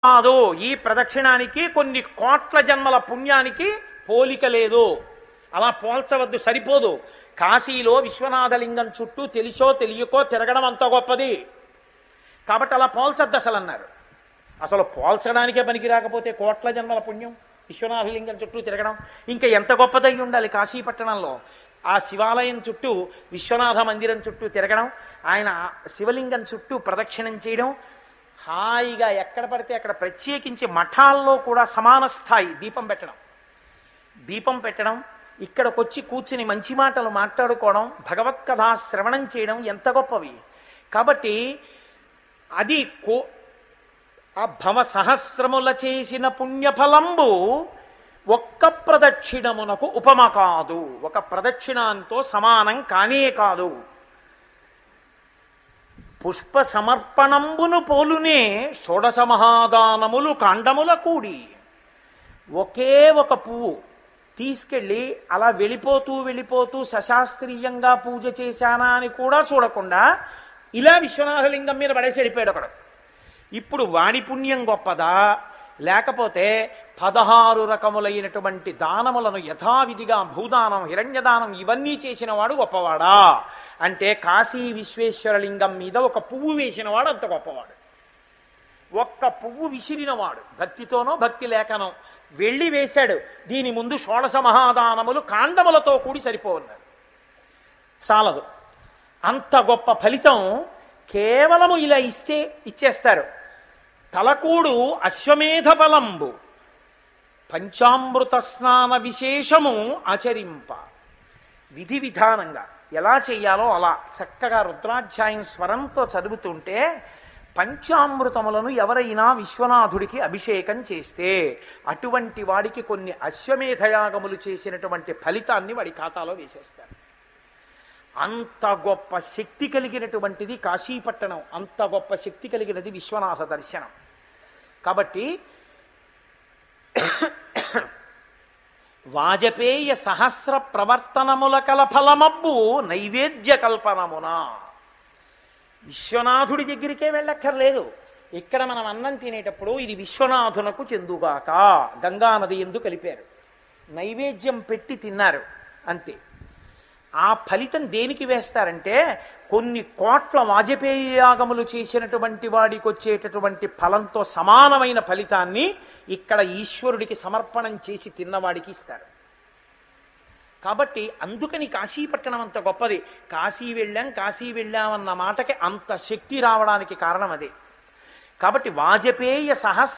కాదు, ఈ ప్రదక్షిణానికి కొన్ని కోట్ల జన్మల పుణ్యానికి పోలిక లేదు. అలా పోల్చవద్దు, సరిపోదు. కాశీలో విశ్వనాథలింగం చుట్టూ తెలిసో తెలియకో తిరగడం అంత గొప్పది కాబట్టి అలా పోల్చద్దు అసలు అన్నారు. అసలు పోల్చడానికే పనికి రాకపోతే కోట్ల జన్మల పుణ్యం విశ్వనాథలింగం చుట్టూ తిరగడం ఇంకా ఎంత గొప్పదై ఉండాలి. కాశీ పట్టణంలో ఆ శివాలయం చుట్టూ విశ్వనాథ మందిరం చుట్టూ తిరగడం, ఆయన శివలింగం చుట్టూ ప్రదక్షిణం చేయడం, హాయిగా ఎక్కడ పడితే అక్కడ ప్రత్యేకించి మఠాల్లో కూడా సమాన స్థాయి దీపం పెట్టడం, ఇక్కడికొచ్చి కూర్చుని మంచి మాటలు మాట్లాడుకోవడం, భగవత్కథా శ్రవణం చేయడం ఎంత గొప్పవి. కాబట్టి అది ఆ భవ సహస్రముల చేసిన పుణ్యఫలంబు ఒక్క ప్రదక్షిణమునకు ఉపమ కాదు, ఒక ప్రదక్షిణంతో సమానం కానే కాదు. పుష్ప సమర్పణంబును పోలునే షోడశ మహాదానములు కాండముల కూడి. ఒకే ఒక పువ్వు తీసుకెళ్ళి అలా వెళ్ళిపోతూ సశాస్త్రీయంగా పూజ చేశానా అని కూడా చూడకుండా ఇలా విశ్వనాథలింగం మీద పడేసి వెళ్ళిపోయాడు ఒకడు. ఇప్పుడు వాడి పుణ్యం గొప్పదా, లేకపోతే 16 రకములైనటువంటి దానములను యథావిధిగా భూదానం, హిరణ్యదానం ఇవన్నీ చేసిన వాడు గొప్పవాడా అంటే కాశీ విశ్వేశ్వరలింగం మీద ఒక పువ్వు వేసినవాడు అంత గొప్పవాడు. ఒక్క పువ్వు విసిరినవాడు భక్తితోనో భక్తి లేకనో వెళ్ళి వేశాడు. దీని ముందు షోడశ మహాదానములు కాండములతో కూడి సరిపోన్నారు, చాలదు. అంత గొప్ప ఫలితం కేవలము ఇలా ఇచ్చేస్తారు. తలకూడు అశ్వమేధ బలంబు పంచామృత స్నాన విశేషము ఆచరింప. విధి విధానంగా ఎలా చెయ్యాలో అలా చక్కగా రుద్రాధ్యాయం స్వరంతో చదువుతుంటే పంచామృతములను ఎవరైనా విశ్వనాథుడికి అభిషేకం చేస్తే అటువంటి వాడికి కొన్ని అశ్వమేధయాగములు చేసినటువంటి ఫలితాన్ని వాడి ఖాతాలో వేసేస్తారు. అంత గొప్ప శక్తి కలిగినటువంటిది కాశీపట్టణం, అంత గొప్ప శక్తి కలిగినది విశ్వనాథ దర్శనం. కాబట్టి వాజపేయ సహస్ర ప్రవర్తనముల కల ఫలమబ్బు నైవేద్య కల్పనమున. విశ్వనాథుడి దగ్గరికే వెళ్ళక్కర్లేదు. ఇక్కడ మనం అన్నం తినేటప్పుడు ఇది విశ్వనాథునకు చెందుగాక గంగానది ఎందు కలిపారు, నైవేద్యం పెట్టి తిన్నారు అంతే. ఆ ఫలితం దేనికి వేస్తారంటే కొన్ని కోట్ల వాజపేయ యాగములు చేసినటువంటి వాడికి వచ్చేటటువంటి ఫలంతో సమానమైన ఫలితాన్ని ఇక్కడ ఈశ్వరుడికి సమర్పణం చేసి తిన్నవాడికి ఇస్తారు. కాబట్టి అందుకని కాశీపట్టణం అంత గొప్పది. కాశీ వెళ్ళామన్న మాటకి అంత శక్తి రావడానికి కారణం అదే. కాబట్టి వాజపేయ సహస్ర